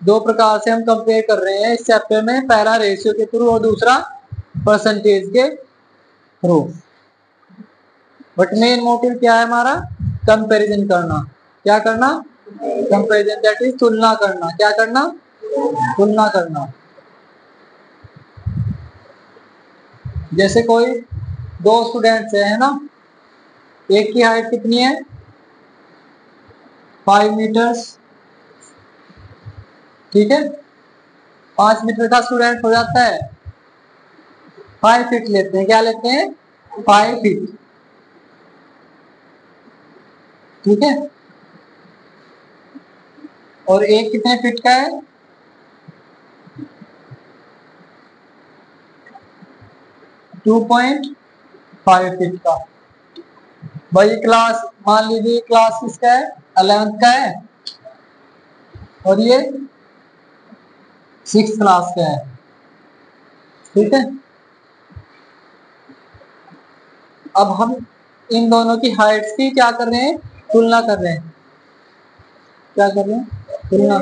दो प्रकार से हम कंपेयर कर रहे हैं इस चैप्टर में, पहला रेशियो के थ्रू और दूसरा परसेंटेज के थ्रू। बट मेन मोटिव क्या है हमारा? कंपैरिजन करना। क्या करना? कंपैरिजन, दैट इज तुलना करना। क्या करना? तुलना करना। जैसे कोई दो स्टूडेंट्स है ना, एक की हाइट कितनी है? 5 मीटर्स, ठीक है। 5 मीटर का स्टूडेंट हो जाता है, 5 फीट लेते हैं। क्या लेते हैं? 5 फीट, ठीक है। और एक कितने फीट का है? 2.5 फीट का। भाई क्लास, मान लीजिए क्लास किसका है? 11th का है, और ये 6th क्लास का है, ठीक है। अब हम इन दोनों की हाइट्स की क्या कर रहे हैं? तुलना कर रहे हैं। क्या कर रहे हैं? तुलना।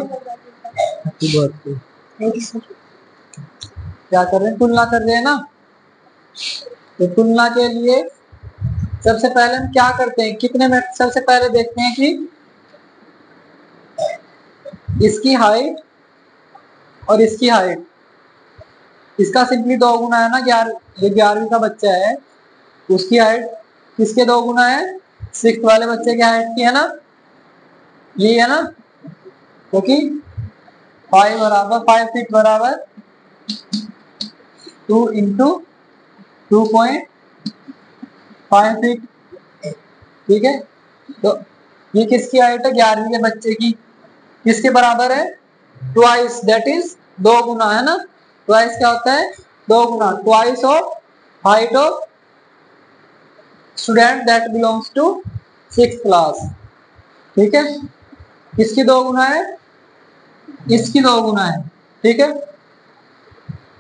क्या कर रहे हैं? तुलना कर रहे हैं ना। तो तुलना के लिए सबसे पहले हम क्या करते हैं? कितने मिनट सबसे पहले देखते हैं कि इसकी हाइट और इसकी हाइट, इसका सिंपली 2 गुना है ना। 11वीं का बच्चा है, उसकी हाइट किसके 2 गुना है? 6th वाले बच्चे की हाइट की है ना, ये है ना। क्योंकि 5 फीट बराबर 2 इंटू 2.5 फीट, ठीक है। तो ये किसकी हाइट है? 11वीं के बच्चे की। किसके बराबर है? ट्वाइस, दैट इज 2 गुना, है ना। ट्वाइस क्या होता है? 2 गुना, twice of height of student that belongs to 6th class, ठीक है। किसकी 2 गुना है? इसकी 2 गुना है, ठीक है।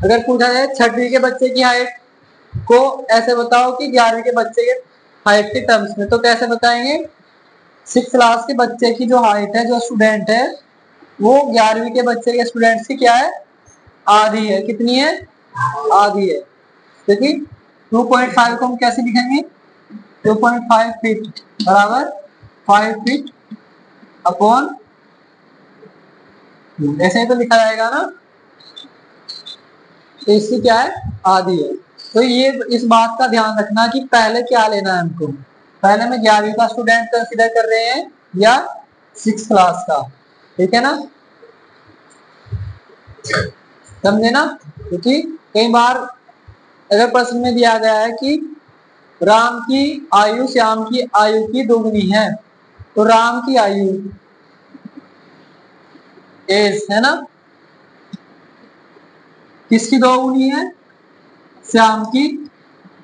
अगर पूछा जाए 6वीं के बच्चे की हाइट को ऐसे बताओ कि 11वीं के बच्चे के हाइट के टर्म्स में, तो कैसे बताएंगे? 6th क्लास के बच्चे की जो हाइट है, जो स्टूडेंट है, वो 11वीं के बच्चे के स्टूडेंट्स की क्या है? आधी है। कितनी है? आधी है। देखिए 2.5 को हम कैसे लिखेंगे? 2.5 फीट बराबर 5 फीट अपॉन, ऐसे ही तो लिखा जाएगा ना। तो इसकी क्या है? आधी है। तो ये इस बात का ध्यान रखना कि पहले क्या लेना है हमको। पहले में 11वीं का स्टूडेंट कंसीडर कर रहे हैं या 6th क्लास का, ठीक है ना। समझे ना। क्योंकि कई बार अगर प्रश्न में दिया गया है कि राम की आयु श्याम की आयु की दोगुनी है, तो राम की आयु एज है ना, किसकी 2 गुनी है? श्याम की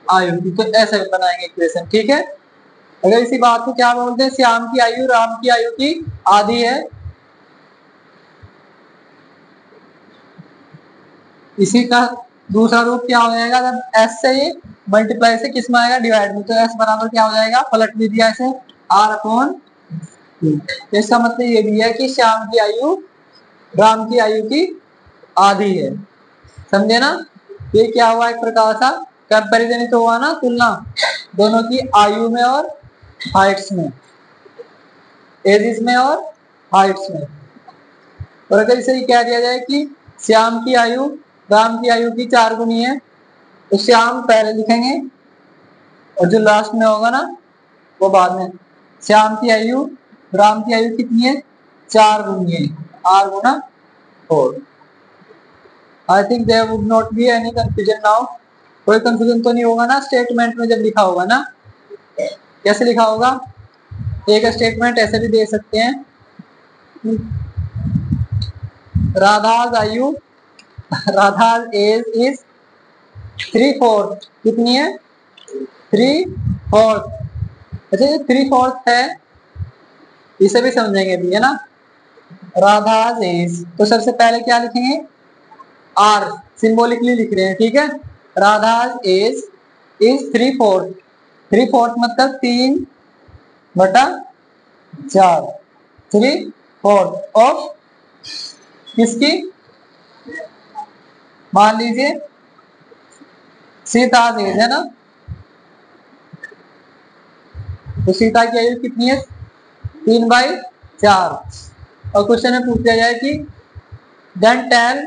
आयु की। तो ऐसे बनाएंगे इक्वेशन, ठीक है। अगर इसी बात को क्या बोलते हैं? श्याम की आयु राम की आयु की आधी है। इसी का दूसरा रूप क्या हो जाएगा? जब एस से ये मल्टीप्लाई से किस में आएगा? डिवाइड में। तो एस बराबर क्या हो जाएगा? पलट भी दिया इसे, आर अपॉन। इसका मतलब ये भी है कि श्याम की आयु राम की आयु की आधी है। समझे ना। ये क्या हुआ? एक प्रकार का कंपैरिजन ही तो हुआ ना, तुलना दोनों की आयु में और हाइट्स में, एजिस में और हाइट्स में। और अगर इसे कह दिया जाए कि श्याम की आयु राम की आयु की 4 गुनी है, तो श्याम पहले लिखेंगे और जो लास्ट में होगा ना वो बाद में। श्याम की आयु राम की आयु कितनी है? 4 गुनी है, आर गुना 4। I think there would not be any confusion now. कोई कंफ्यूजन तो नहीं होगा ना स्टेटमेंट में जब लिखा होगा ना। कैसे लिखा होगा? एक स्टेटमेंट ऐसे भी दे सकते हैं, राधा's आयु, राधा's एज इज 3/4। कितनी है? 3/4। अच्छा, ये 3/4 है, इसे भी समझेंगे भी, है ना। राधा's एज, तो सबसे पहले क्या लिखेंगे? आर सिंबॉलिकली लिख रहे हैं, ठीक है। राधा's एज इज 3/4। 3/4 मतलब 3/4, 3/4 ऑफ किसकी? मान लीजिए सीता एज है ना, तो सीता की आयु कितनी है? 3/4। और क्वेश्चन में पूछ दिया जाए कि then tell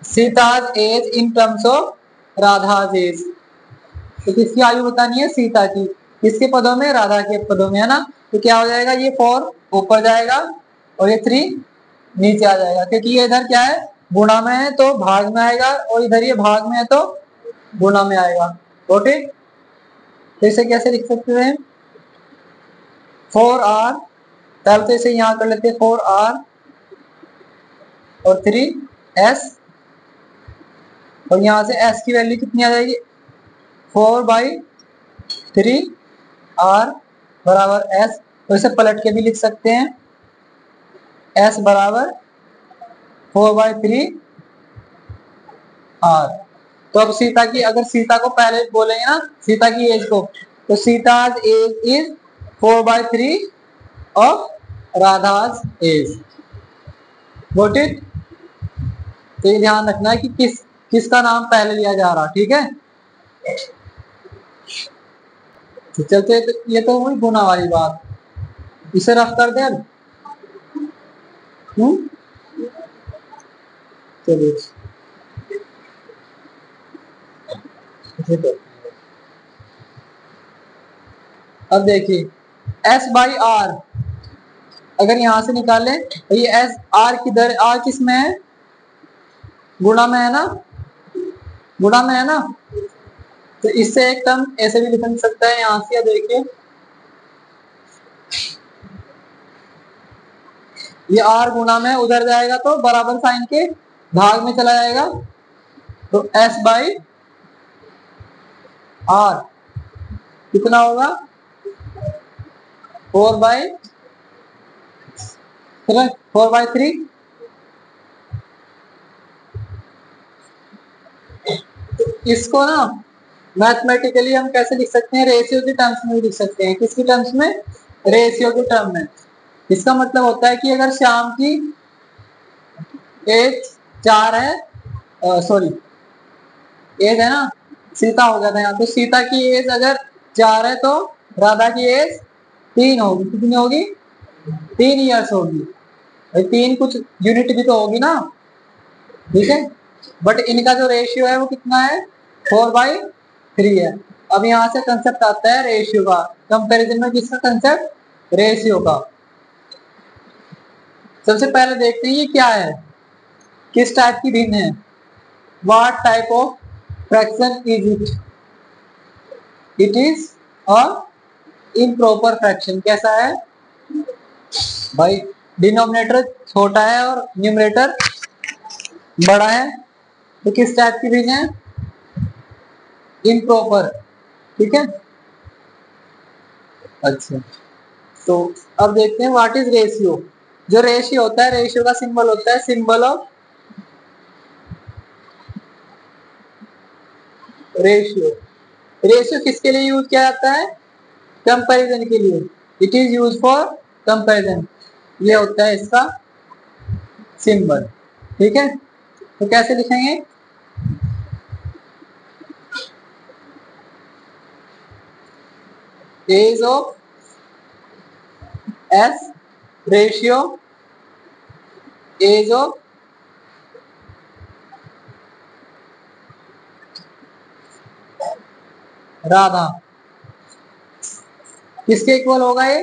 Sita's age in terms of Radha's age. तो किसकी आयु बतानी है? सीता की। किसके पदों में? राधा के पदों में, है ना। तो क्या हो जाएगा? ये 4 ऊपर जाएगा और ये 3 नीचे आ जाएगा, क्योंकि ये इधर क्या है? गुणा में है तो भाग में आएगा, और इधर ये भाग में है तो गुणा में आएगा। ओके, तो इसे कैसे लिख सकते हैं? 4r, तब तो इसे यहां कर लेते हैं 4r और 3s, और यहां से s की वैल्यू कितनी आ जाएगी? 4/3r बराबर s। तो इसे पलट के भी लिख सकते हैं, s बराबर 4/3r। तो अब सीता की, अगर सीता को पहले बोलेंगे ना, सीता की एज को, तो Sita's age is 4/3 of Radha's age. Got it? तो ये ध्यान रखना है कि किसका नाम पहले लिया जा रहा, ठीक है। तो चलते, तो ये तो हुई गुना वाली बात, इसे रफ कर दे। चलिए, अब देखिए s/r, अगर यहां से निकालें तो ये s r किधर? r किस में है? गुणा में है ना, गुणा में है ना। तो इससे एक टर्म ऐसे भी लिख सकता है यहां से, देखिए ये r गुणा में उधर जाएगा तो बराबर साइन के भाग में चला जाएगा, तो s/r कितना होगा? 4/3। इसको ना मैथमेटिकली हम कैसे लिख सकते हैं? रेशियो के टर्म्स में लिख सकते हैं। किसकी टर्म्स में? रेशियो के टर्म में। इसका मतलब होता है कि अगर श्याम की एज 4 है, सॉरी एज है ना, सीता हो गया था यहाँ, तो सीता की एज अगर 4 है तो राधा की एज 3 होगी। कितनी होगी? 3 ईयर्स होगी। भाई 3 कुछ यूनिट भी तो होगी ना, ठीक है। बट इनका जो रेशियो है वो कितना है? 4/3 है। अब यहाँ से कंसेप्ट आता है रेशियो का, कंपैरिजन में किसका कंसेप्ट? रेशियो का। सबसे पहले देखते हैं ये क्या है, किस टाइप की भिन्न है। What type of fraction is it? It is a improper fraction. कैसा है भाई? डिनोमिनेटर छोटा है और न्यूमरेटर बड़ा है, तो किस टाइप की भिन्न है? इम्प्रॉपर, ठीक है। अच्छा, तो अब देखते हैं व्हाट इज रेशियो। जो रेशियो होता है, रेशियो का सिंबल होता है सिंबल ऑफ रेशियो। रेशियो किसके लिए यूज किया जाता है? कंपैरिजन के लिए। It is use for comparison, ये होता है इसका सिंबल, ठीक है। तो कैसे लिखेंगे? Age of S ratio age of Radha, किसके इक्वल होगा ये?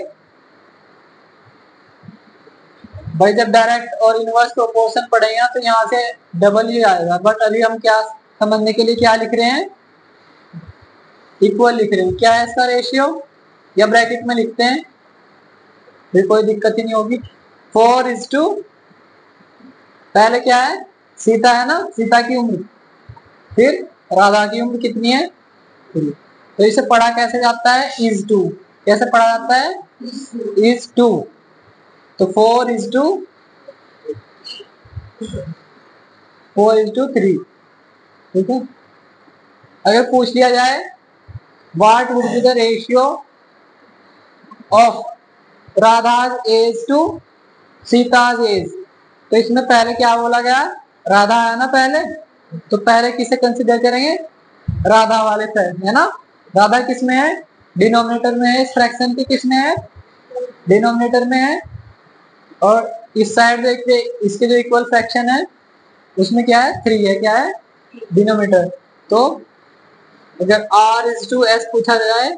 भाई जब डायरेक्ट और इनवर्स प्रोपोर्शन पढ़ेंगे तो यहाँ से डबल ही आएगा, बट अभी हम क्या समझने के लिए क्या लिख रहे हैं? इक्वल लिख रहे हैं। क्या है इसका रेशियो, या ब्रैकेट में लिखते हैं, फिर कोई दिक्कत ही नहीं होगी। 4:, पहले क्या है? सीता है ना, सीता की उम्र, फिर राधा की उम्र कितनी है? 3। तो इसे पढ़ा कैसे जाता है? Is to. कैसे पढ़ा जाता है? Is to. तो 4:3, ठीक है। अगर पूछ लिया जाए what would be the ratio of Radha's age to Sita's age, तो इसमें पहले क्या बोला गया, राधा है ना पहले, तो पहले किसे कंसिडर करेंगे, राधा वाले फ्रैक्शन है ना। राधा किस में है, डिनोमिनेटर में है, इस फ्रैक्शन के किस में है, डिनोमिनेटर में है। और इस साइड देखते इसके जो इक्वल फ्रैक्शन है उसमें क्या है, 3 है, क्या है, डिनोमिनेटर। तो अगर r इज टू एस पूछा जाए,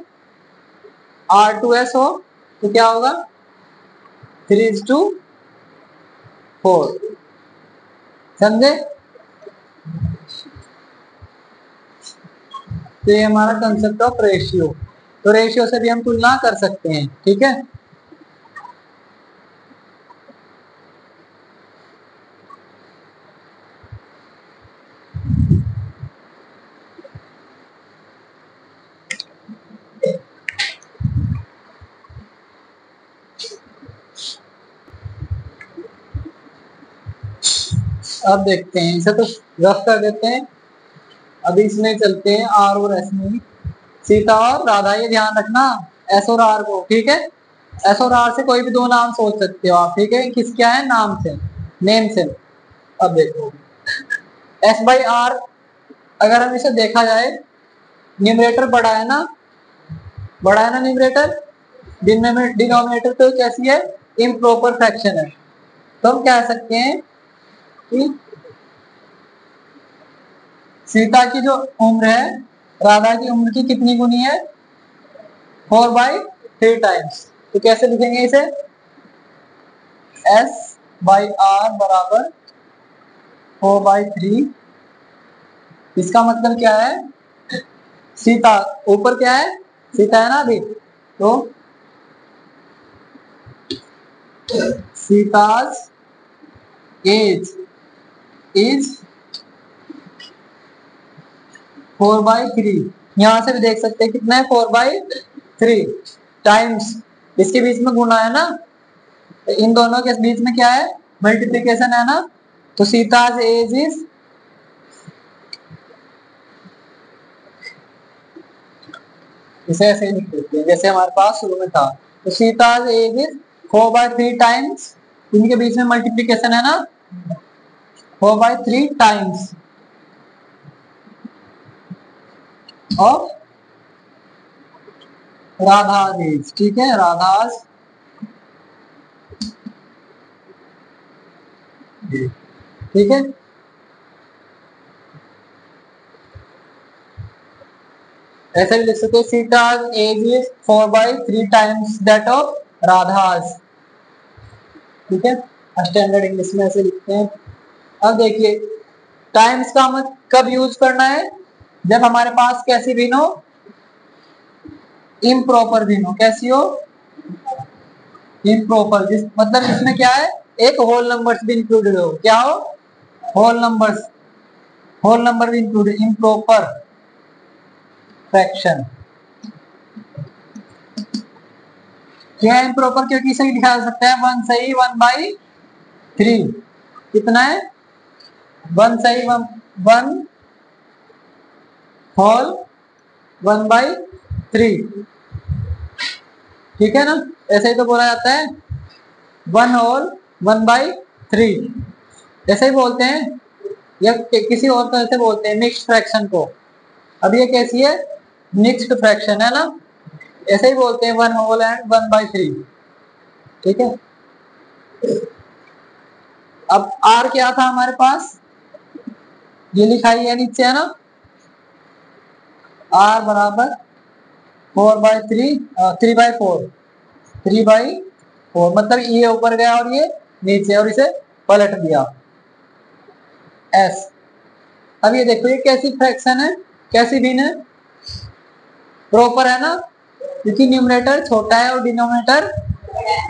r टू एस हो तो क्या होगा, 3:4, समझे। तो ये हमारा कंसेप्ट ऑफ रेशियो, तो रेशियो से भी हम तुलना कर सकते हैं, ठीक है। अब देखते हैं, इसे तो रफ कर देते हैं, अभी इसमें चलते हैं आर और एस में। सीता और राधा, ये ध्यान रखना एस और आर को, ठीक है। एस और आर से कोई भी दो नाम सोच सकते हो आप, ठीक है, किस क्या है, नाम से, नेम से। अब देखो एस बाई आर, अगर हम इसे देखा जाए, न्यूमरेटर बड़ा है ना, बड़ा है ना न्यूमरेटर, डिनोमिनेटर तो कैसी है, इम्प्रॉपर फ्रैक्शन है। तो हम कह सकते हैं कि सीता की जो उम्र है राधा की उम्र की कितनी गुनी है, 4/3 टाइम्स। तो कैसे लिखेंगे इसे, एस बाई आर बराबर 4/3। इसका मतलब क्या है, सीता ऊपर क्या है, सीता है ना अभी, तो सीताज एज इज 4/3। यहां से भी देख सकते हैं कितना है, 4/3 टाइम्स, इसके बीच में गुना है ना, तो इन दोनों के बीच में क्या है, मल्टीप्लीकेशन है ना। तो सीताज एज इज, इसे ऐसे ही लिख देते हैं जैसे हमारे पास शुरू में था। तो सीताज एज इज 4/3 टाइम्स, इनके बीच में मल्टीप्लीकेशन है ना, 4/3 टाइम्स ऑफ राधाज एज, ठीक है, राधाज, ठीक है। ऐसे भी लिख सकते हो, Sita's age is 4/3 times that of Radha's, ठीक है। स्टैंडर्ड इंग्लिश में ऐसे लिखते हैं। अब देखिए टाइम्स का हमें कब यूज करना है, जब हमारे पास कैसी भी हो, इम्प्रॉपर भी हो, कैसी हो, इम्प्रॉपर, जिस मतलब इसमें क्या है, एक होल नंबर्स भी इंक्लूडेड हो, क्या हो, होल नंबर्स, होल नंबर भी इंक्लूडेड, इम्प्रॉपर फ्रैक्शन। क्या है इम्प्रॉपर, क्योंकि इसे लिखा जा सकता है 1 सही 1/3, कितना है, 1 सही 1 होल 1/3, ठीक है ना। ऐसे ही तो बोला जाता है 1 होल 1/3, ऐसे ही बोलते हैं, या किसी और तरह से बोलते हैं मिक्स्ड फ्रैक्शन को। अब ये कैसी है, मिक्स्ड फ्रैक्शन है ना, ऐसे ही बोलते हैं 1 होल एंड 1/3, ठीक है। अब आर क्या था हमारे पास, ये लिखाई है नीचे है ना, आर बराबर 4/3, 3/4, 3/4, मतलब ये ऊपर गया और ये नीचे, और इसे पलट दिया एस। अब ये देखो ये कैसी फ्रैक्शन है, कैसी भिन्न है, प्रॉपर है ना, क्योंकि न्यूमरेटर छोटा है और डिनोमिनेटर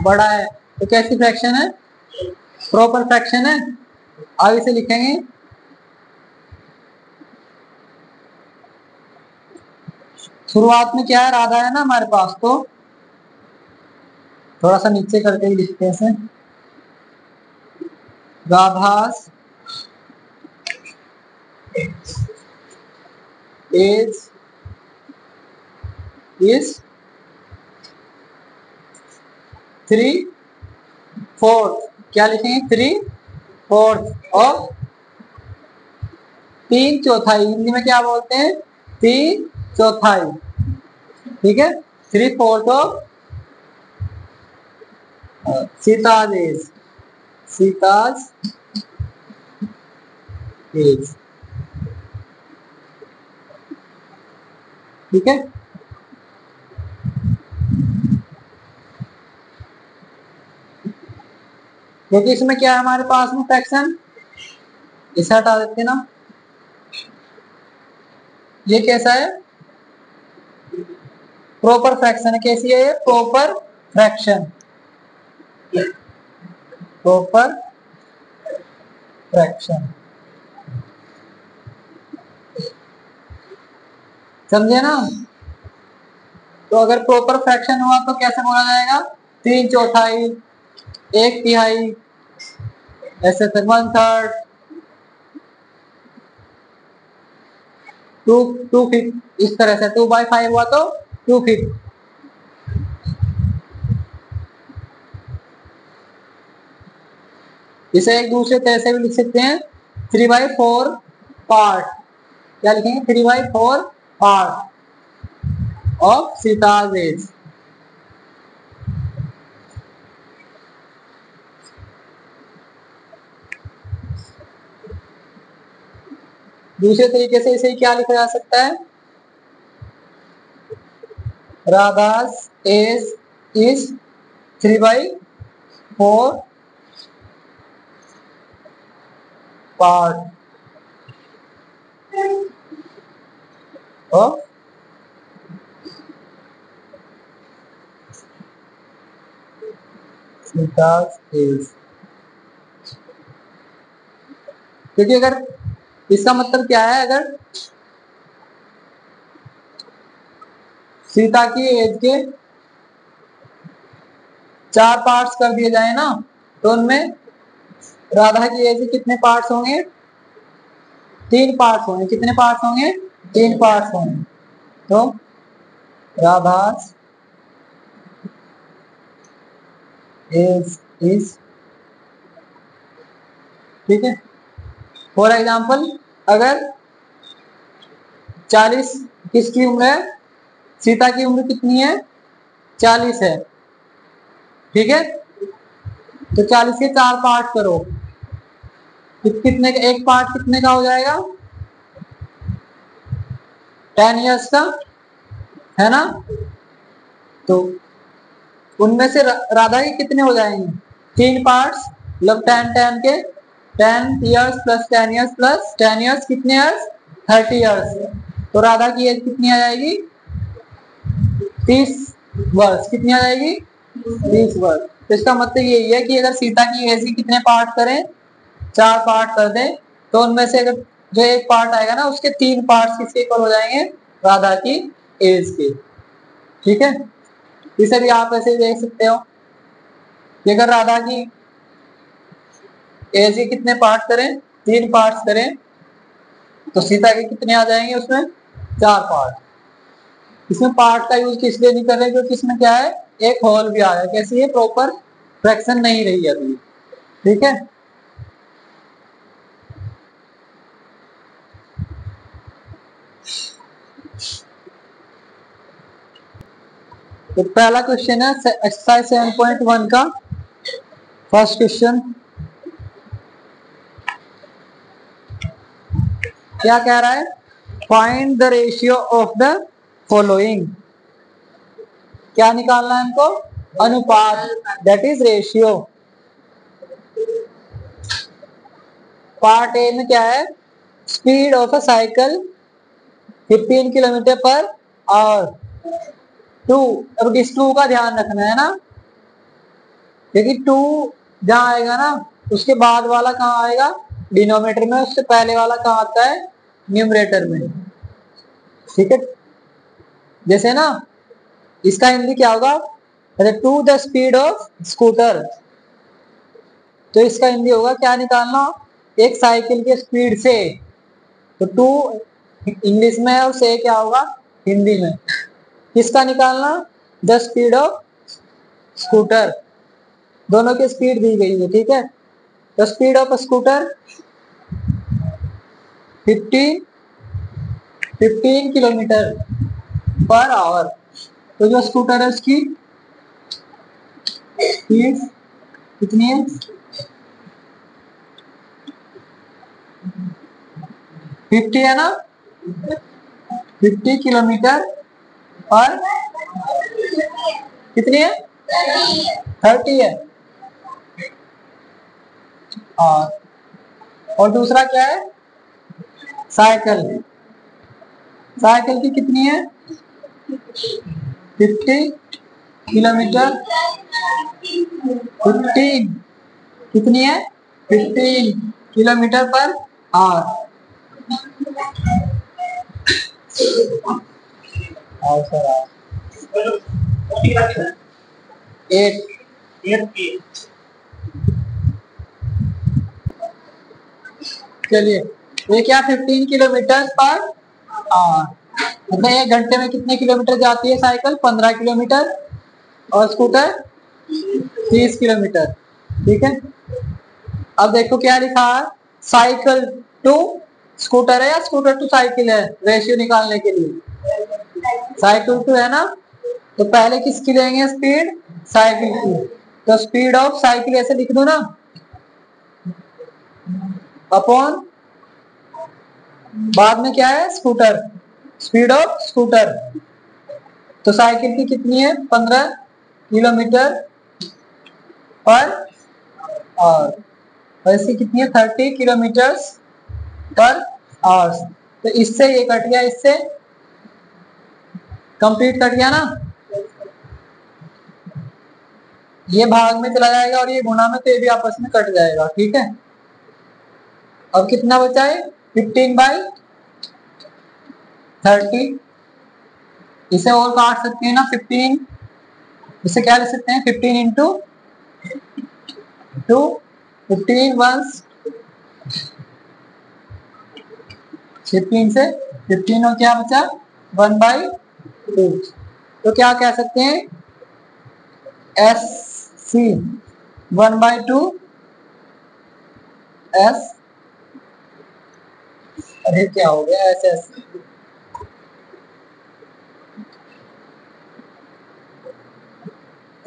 बड़ा है, तो कैसी फ्रैक्शन है, प्रॉपर फ्रैक्शन है। आगे से लिखेंगे, शुरुआत में क्या है, राधा है ना हमारे पास, तो थोड़ा सा नीचे करके ही लिखते हैं इसे, राधास एज इज 3/4, क्या लिखेंगे 3/4 ऑफ, 3/4, हिंदी में क्या बोलते हैं 3/4, ठीक है। 3/4 of Sita's age, Sita's age, ठीक है। क्योंकि इसमें क्या है हमारे पास में फ्रैक्शन, इसे हटा देते हैं ना। ये कैसा है, प्रॉपर फ्रैक्शन है। कैसी है ये, प्रॉपर फ्रैक्शन, प्रॉपर फ्रैक्शन, समझे ना। तो अगर प्रॉपर फ्रैक्शन हुआ तो कैसे बोला जाएगा, 3/4, 1/3, ऐसे फिर 1/3, 2/5, इस तरह से 2/5 हुआ तो 2/5। इसे एक दूसरे तरह से भी लिख सकते हैं, 3/4 पार्ट, क्या लिखेंगे 3/4 पार्ट ऑफ सीताज एज। दूसरे तरीके से इसे क्या लिखा जा सकता है, Radha's age is 3/4 part of Sita's age. क्योंकि अगर इसका मतलब क्या है, अगर सीता की एज के 4 पार्ट्स कर दिए जाए ना, तो उनमें राधा की एज के कितने पार्ट्स होंगे, 3 पार्ट्स होंगे। कितने पार्ट्स होंगे, 3 पार्ट्स होंगे। तो राधास एज इज, ठीक है। फॉर एग्जाम्पल, अगर 40 किसकी उम्र है, सीता की उम्र कितनी है, 40 है, ठीक है। तो 40 के 4 पार्ट करो, कितने का, एक पार्ट कितने का हो जाएगा, 10 ईयर्स का, है ना। तो उनमें से राधा के कितने हो जाएंगे, 3 पार्ट्स, मतलब 10 के 10 years plus 10 years plus 10 years, कितने ईयर्स, 30 ईयर्स। तो राधा की एज कितनी आ जाएगी, 30 वर्ष, कितनी आ जाएगी, 30 वर्ष। तो इसका मतलब यही है कि अगर सीता की एज के कितने पार्ट करें, 4 पार्ट कर दें, तो उनमें से अगर जो एक पार्ट आएगा ना, उसके 3 पार्ट किसके इक्वल हो जाएंगे, राधा की एज के, ठीक है। इसे भी आप ऐसे देख सकते हो कि अगर राधा की एज के कितने पार्ट करें, 3 पार्ट्स करें, तो सीता के कितने आ जाएंगे, उसमें 4 पार्ट। इसमें पार्ट का यूज किस लिए नहीं कर रहे, क्योंकि इसमें क्या है, एक होल भी आया, कैसी है, प्रॉपर फ्रैक्शन नहीं रही अभी, ठीक है। तो पहला क्वेश्चन है एक्सरसाइज 7.1 का फर्स्ट क्वेश्चन। क्या कह रहा है, find the ratio of the following. क्या निकालना है हमको, अनुपात, that is ratio. Part A में क्या है, speed of a cycle 15 kilometre per hour, 2, अब इस 2 का ध्यान रखना है ना, क्योंकि 2 जहां आएगा ना, उसके बाद वाला कहाँ आएगा, डिनोमिनेटर में, उससे पहले वाला कहाँ आता है, न्यूमरेटर में, ठीक है। जैसे ना, इसका हिंदी क्या होगा, to the speed of scooter, तो इसका हिंदी होगा, क्या निकालना, एक साइकिल के स्पीड से, तो 2 इंग्लिश में और से क्या होगा हिंदी में, किसका निकालना, द स्पीड ऑफ स्कूटर, दोनों की स्पीड दी गई है, ठीक है। The speed of scooter 15 kilometre per hour. तो जो स्कूटर है उसकी स्पीड कितनी है? 50 है ना, 50 किलोमीटर पर कितनी है? 30 है। और दूसरा क्या है? साइकिल, साइकिल की कितनी है? 50 किलोमीटर 15 कितनी है? 15 किलोमीटर पर आवर। चलिए, ये क्या 15 किलोमीटर पर आवर, मतलब 1 घंटे में कितने किलोमीटर जाती है साइकिल? 15 किलोमीटर, और स्कूटर 30 किलोमीटर, ठीक है। अब देखो क्या लिखा है, साइकिल टू स्कूटर है या स्कूटर टू साइकिल है, रेशियो निकालने के लिए साइकिल टू है ना, तो पहले किसकी लेंगे स्पीड? साइकिल की। तो स्पीड ऑफ साइकिल ऐसे लिख दो ना, अपॉन बाद में क्या है? Scooter, speed of scooter. तो साइकिल की कितनी है? 15 किलोमीटर पर आवर, और इसकी कितनी है? 30 किलोमीटर पर आवर्स। तो इससे ये कट गया, इससे कंप्लीट कट गया ना, ये भाग में चला जाएगा और ये गुणा में, तो ये भी आपस में कट जाएगा, ठीक है। अब कितना बचा है? 15/30। इसे और काट सकते हैं ना, 15, इसे क्या लिख सकते हैं? 15 इंटू 2, 15 वंस 15 से 15, और क्या बचा? 1/2। तो क्या कह सकते हैं? एस सी 1/2 एस, अरे क्या हो गया एस एस।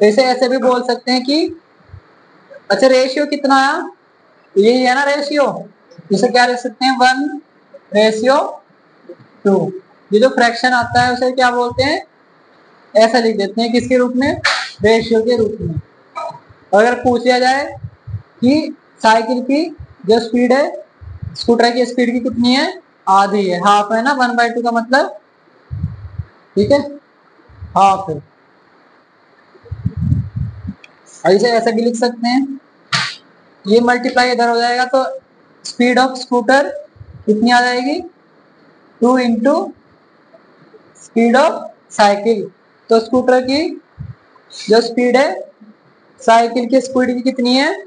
तो इसे ऐसे भी बोल सकते हैं कि, अच्छा रेशियो कितना है? यही है ना रेशियो, इसे क्या लिख सकते हैं? 1/2। ये जो फ्रैक्शन आता है उसे क्या बोलते हैं? ऐसा लिख देते हैं, किसके रूप में? रेशियो के रूप में। अगर पूछ लिया जाए कि साइकिल की जो स्पीड है स्कूटर की स्पीड की कितनी है? आधी है, हाफ है ना, 1/2 का मतलब, ठीक है, हाफ है। ऐसे ऐसे भी लिख सकते हैं, ये मल्टीप्लाई इधर हो जाएगा तो स्पीड ऑफ स्कूटर कितनी आ जाएगी? 2 इंटू स्पीड ऑफ साइकिल। तो स्कूटर की जो स्पीड है साइकिल की स्पीड की कितनी है?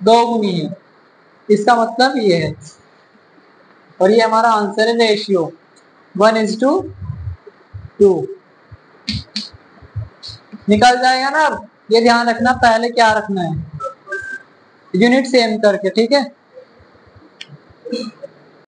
2 गुनी है, इसका मतलब ये है। और ये हमारा आंसर है रेशियो 1:2। निकल जाएगा ना। अब ये ध्यान रखना पहले क्या रखना है, यूनिट सेम करके, ठीक है।